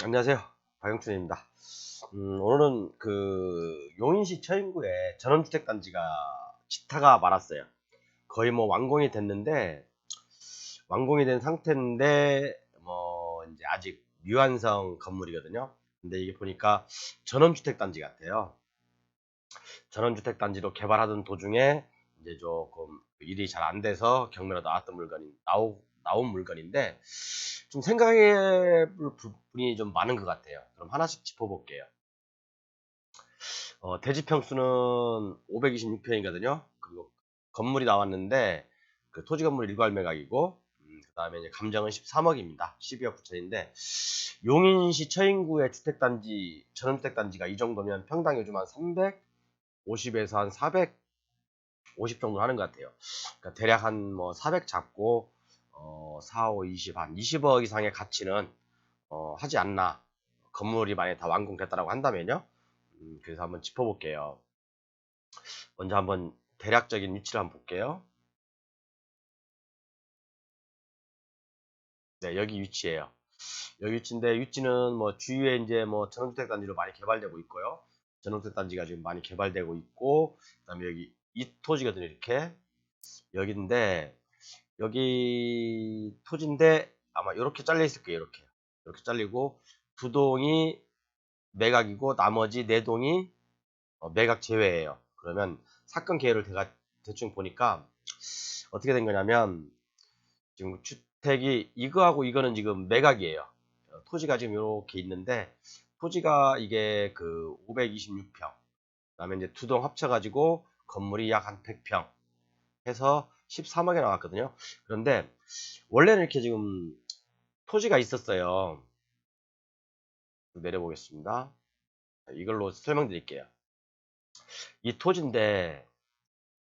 안녕하세요. 박영춘입니다. 오늘은 용인시 처인구에 전원주택단지가 지타가 많았어요. 거의 뭐 완공이 됐는데, 완공이 된 상태인데, 뭐, 이제 아직 미완성 건물이거든요. 근데 이게 보니까 전원주택단지 같아요. 전원주택단지로 개발하던 도중에 이제 조금 일이 잘 안 돼서 경매로 나온 물건인데, 좀 생각해 볼 부분이 좀 많은 것 같아요. 그럼 하나씩 짚어볼게요. 대지 평수는 526평이거든요. 그리고 건물이 나왔는데 그 토지 건물 일괄 매각이고, 그 다음에 이제 감정은 13억입니다. 12억 9천인데 용인시 처인구의 주택단지 전원주택단지가 이 정도면 평당 요즘 한 350에서 한 450 정도 하는 것 같아요. 그러니까 대략 한 뭐 400 잡고 4, 5, 20, 한 20억 이상의 가치는 하지 않나. 건물이 만약에 다 완공됐다라고 한다면요. 그래서 한번 짚어볼게요. 먼저 한번 대략적인 위치를 한번 볼게요. 네, 여기 위치예요. 여기 위치인데 위치는 뭐 주위에 이제 뭐 전원주택 단지로 많이 개발되고 있고요. 전원주택 단지가 지금 많이 개발되고 있고, 그다음에 여기 이 토지거든요. 이렇게 여기인데 여기 토지인데 아마 이렇게 잘려 있을 거예요. 이렇게 잘리고 두 동이 매각이고 나머지 네 동이 매각 제외예요. 그러면 사건 계획을 제가 대충 보니까 어떻게 된 거냐면 지금 주택이 이거하고 이거는 지금 매각이에요. 토지가 지금 이렇게 있는데 토지가 이게 그 526평, 그다음에 이제 두 동 합쳐가지고 건물이 약 한 100평 해서 13억에 나왔거든요. 그런데 원래는 이렇게 지금 토지가 있었어요. 내려보겠습니다. 이걸로 설명드릴게요. 이 토지인데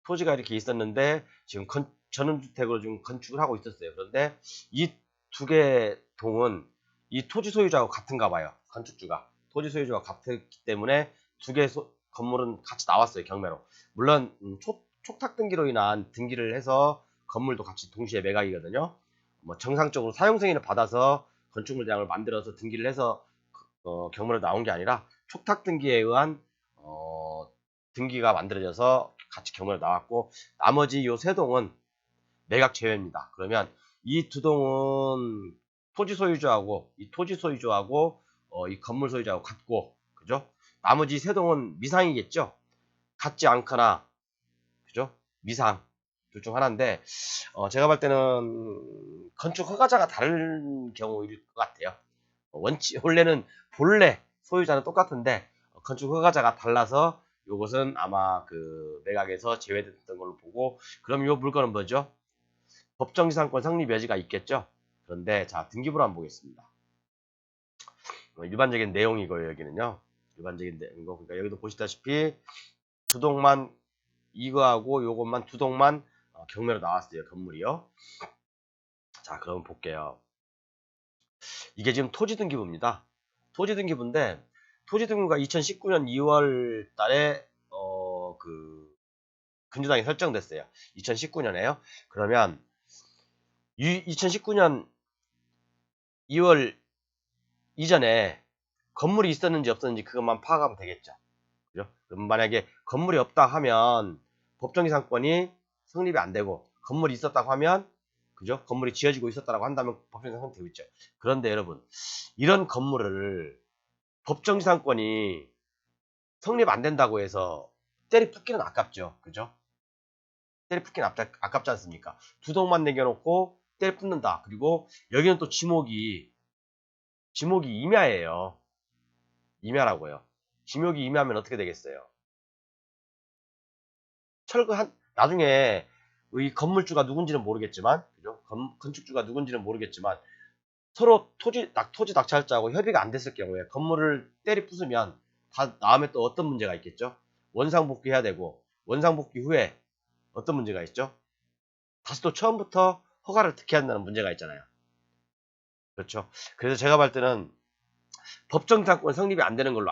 토지가 이렇게 있었는데 지금 전원주택으로 지금 건축을 하고 있었어요. 그런데 이 두 개 동은 이 토지 소유자하고 같은가 봐요. 건축주가 토지 소유주가 같기 때문에 두 개 건물은 같이 나왔어요. 경매로. 물론 촉탁 등기로 인한 등기를 해서 건물도 같이 동시에 매각이거든요. 뭐 정상적으로 사용 승인을 받아서 건축물장을 만들어서 등기를 해서 경매로 나온 게 아니라 촉탁 등기에 의한 등기가 만들어져서 같이 경매로 나왔고, 나머지 요 세 동은 매각 제외입니다. 그러면 이 두 동은 토지 소유주하고 이 건물 소유주하고 같고, 그죠? 나머지 세 동은 미상이겠죠? 같지 않거나, 그죠? 미상 둘 중 하나인데 제가 볼 때는 건축 허가자가 다른 경우일 것 같아요. 원래는 본래 소유자는 똑같은데 건축 허가자가 달라서 요것은 아마 그 매각에서 제외됐던 걸로 보고, 그럼 요 물건은 뭐죠? 법정지상권 성립 여지가 있겠죠? 그런데 자, 등기부를 한번 보겠습니다. 일반적인 내용이고요. 여기는요. 일반적인 내용이고, 그러니까 여기도 보시다시피 두 동만, 이거하고 요것만 두 동만 경매로 나왔어요. 건물이요. 자, 그럼 볼게요. 이게 지금 토지등기부입니다. 토지등기부인데 토지등기부가 2019년 2월 달에 근저당이 설정됐어요. 2019년에요. 그러면 2019년 2월 이전에 건물이 있었는지 없었는지 그것만 파악하면 되겠죠. 그죠? 그럼 만약에 건물이 없다 하면 법정이상권이 성립이 안 되고, 건물이 있었다고 하면, 그죠? 건물이 지어지고 있었다고 한다면 법정이상권이 되고 있죠. 그런데 여러분, 이런 건물을 법정지상권이 성립 안 된다고 해서 때리 붓기는 아깝죠. 그죠? 때리 붓기는 아깝지 않습니까? 두 동만 남겨놓고 때리 붓는다. 그리고 여기는 또 지목이 임야예요. 임야라고요. 지목이 임야면 어떻게 되겠어요? 나중에 이 건물주가 누군지는 모르겠지만, 그죠? 건축주가 누군지는 모르겠지만, 서로 토지 낙찰자하고 협의가 안 됐을 경우에 건물을 때리 부수면 다음에 또 어떤 문제가 있겠죠? 원상복귀 해야 되고, 원상복귀 후에 어떤 문제가 있죠? 다시 또 처음부터 허가를 득해야 한다는 문제가 있잖아요. 그렇죠? 그래서 제가 볼 때는 법정지상권 성립이 안 되는 걸로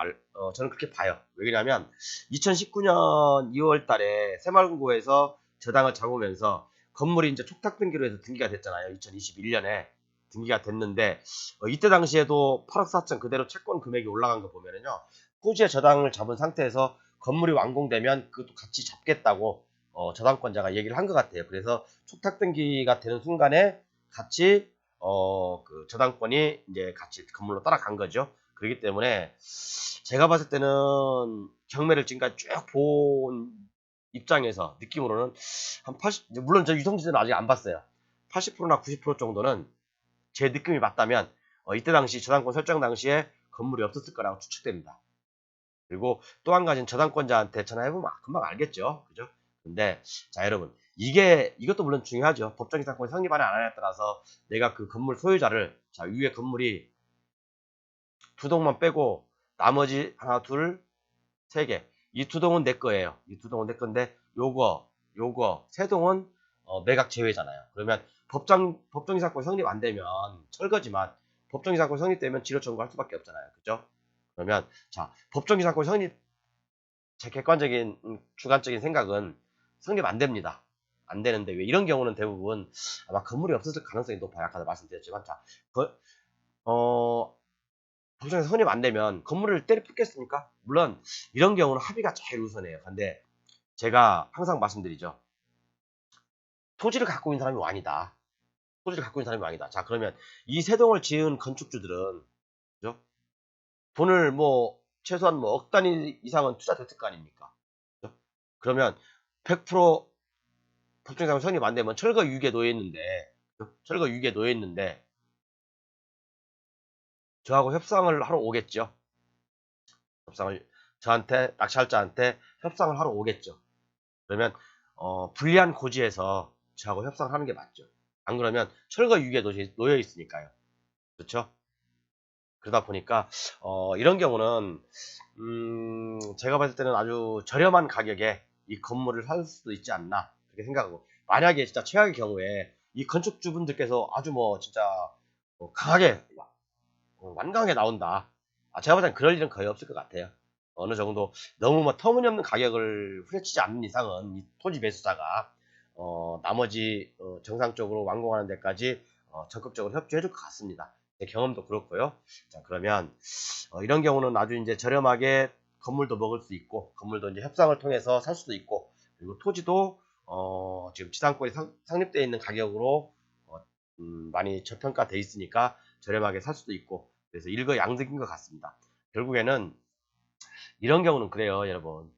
저는 그렇게 봐요. 왜냐하면 2019년 2월 달에 새마을금고에서 저당을 잡으면서 건물이 이제 촉탁등기로 해서 등기가 됐잖아요. 2021년에. 등기가 됐는데 이때 당시에도 8억 4천 그대로 채권 금액이 올라간 거 보면은요. 토지의 저당을 잡은 상태에서 건물이 완공되면 그것도 같이 잡겠다고 저당권자가 얘기를 한 것 같아요. 그래서 촉탁 등기가 되는 순간에 같이 그 저당권이 이제 같이 건물로 따라간 거죠. 그렇기 때문에 제가 봤을 때는 경매를 지금까지 쭉 본 입장에서 느낌으로는 한 80, 물론 저 유성지는 아직 안 봤어요. 80%나 90% 정도는 제 느낌이 맞다면 이때 당시 저당권 설정 당시에 건물이 없었을 거라고 추측됩니다. 그리고 또 한 가지는 저당권자한테 전화해보면 금방 알겠죠. 그죠? 근데 자 여러분 이것도 물론 중요하죠. 법정 이상권이 성립하냐 안 하냐에 따라서 내가 그 건물 소유자를 자 위에 건물이 두 동만 빼고 나머지 하나 둘 세 개 이 두 동은 내 거예요. 이 두 동은 내 건데 요거 세 동은 매각 제외잖아요. 그러면 법정이상권 성립 안 되면 철거지만 법정이상권 성립되면 지료 청구할 수밖에 없잖아요. 그죠? 그러면 자 법정이상권 성립 제 객관적인 주관적인 생각은 성립 안 됩니다. 안 되는데 왜 이런 경우는 대부분 아마 건물이 없었을 가능성이 높아요. 아까도 말씀드렸지만 자 법정에서 성립 안 되면 건물을 때려 붓겠습니까? 물론 이런 경우는 합의가 제일 우선이에요. 근데 제가 항상 말씀드리죠. 토지를 갖고 있는 사람이 왕이다. 토지를 갖고 있는 사람이 왕이다. 자 그러면 이 세 동을 지은 건축주들은 그죠? 돈을 뭐 최소한 뭐 억 단위 이상은 투자됐을 거 아닙니까? 그죠? 그러면 100% 법정상 성립 안 되면 철거 유기에 놓여 있는데 철거 유기에 놓여 있는데 저하고 협상을 하러 오겠죠. 협상을 저한테 낙찰자한테 협상을 하러 오겠죠. 그러면 불리한 고지에서 저하고 협상을 하는 게 맞죠. 안 그러면 철거 유기에 놓여 있으니까요. 그렇죠? 그러다 보니까 이런 경우는 제가 봤을 때는 아주 저렴한 가격에 이 건물을 살 수도 있지 않나 그렇게 생각하고 만약에 진짜 최악의 경우에 이 건축주분들께서 아주 뭐 진짜 강하게 완강하게 나온다. 제가 봤을 땐 그럴 일은 거의 없을 것 같아요. 어느 정도 너무 뭐 터무니없는 가격을 후려치지 않는 이상은 이 토지 매수자가 나머지 정상적으로 완공하는 데까지 적극적으로 협조해 줄 것 같습니다. 제 경험도 그렇고요. 자 그러면 이런 경우는 아주 이제 저렴하게 건물도 먹을 수 있고 건물도 이제 협상을 통해서 살 수도 있고 그리고 토지도 지금 지상권이 상립되어 있는 가격으로 많이 저평가돼 있으니까 저렴하게 살 수도 있고 그래서 일거양득인 것 같습니다. 결국에는 이런 경우는 그래요, 여러분.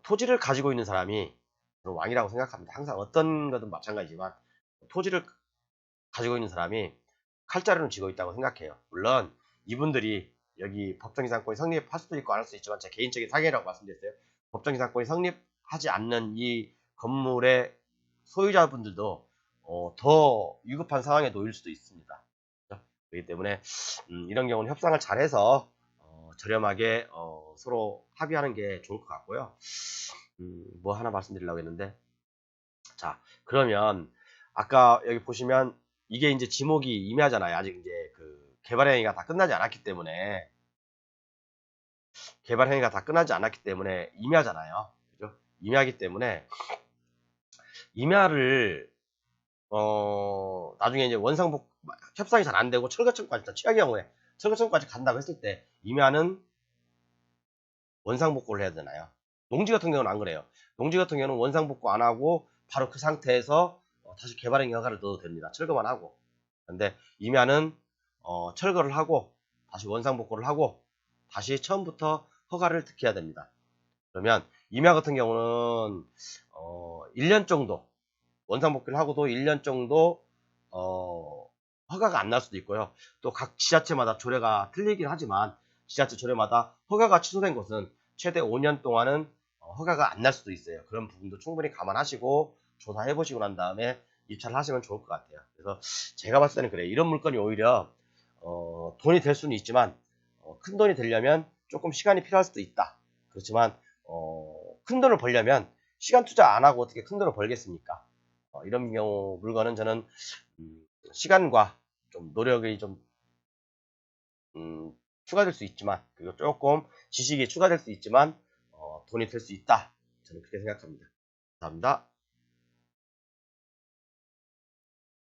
토지를 가지고 있는 사람이 왕이라고 생각합니다. 항상 어떤 것든 마찬가지지만 토지를 가지고 있는 사람이 칼자루는 쥐고 있다고 생각해요. 물론 이분들이 여기 법정이상권이 성립할 수도 있고 안 할 수도 있지만 제 개인적인 사견이라고 말씀드렸어요. 법정이상권이 성립하지 않는 이 건물의 소유자분들도 더 위급한 상황에 놓일 수도 있습니다. 그렇기 때문에 이런 경우는 협상을 잘해서 저렴하게 서로 합의하는 게 좋을 것 같고요. 뭐 하나 말씀드리려고 했는데 자 그러면 아까 여기 보시면 이게 이제 지목이 임야잖아요. 아직 이제 그 개발 행위가 다 끝나지 않았기 때문에 임야잖아요. 그죠? 임야기 때문에 임야를 나중에 이제 원상복 협상이 잘 안 되고 철거청까지 최악의 경우에 철거청까지 간다고 했을 때 임야는 원상복구를 해야 되나요? 농지 같은 경우는 안 그래요. 농지 같은 경우는 원상복구 안 하고 바로 그 상태에서 다시 개발행위 허가를 넣어도 됩니다. 철거만 하고. 근데 임야는 철거를 하고 다시 원상복구를 하고 다시 처음부터 허가를 득해야 됩니다. 그러면 임야 같은 경우는 1년 정도 원상복구를 하고도 1년 정도 허가가 안 날 수도 있고요. 또 각 지자체마다 조례가 틀리긴 하지만 지자체 조례마다 허가가 취소된 곳은 최대 5년 동안은 허가가 안 날 수도 있어요. 그런 부분도 충분히 감안하시고 조사해 보시고 난 다음에 입찰을 하시면 좋을 것 같아요. 그래서 제가 봤을 때는 그래요. 이런 물건이 오히려 돈이 될 수는 있지만 큰 돈이 되려면 조금 시간이 필요할 수도 있다. 그렇지만 큰 돈을 벌려면 시간 투자 안 하고 어떻게 큰 돈을 벌겠습니까? 이런 경우 물건은 저는 시간과 좀 노력이 좀 추가될 수 있지만 그리고 조금 지식이 추가될 수 있지만 돈이 될 수 있다. 저는 그렇게 생각합니다. 감사합니다.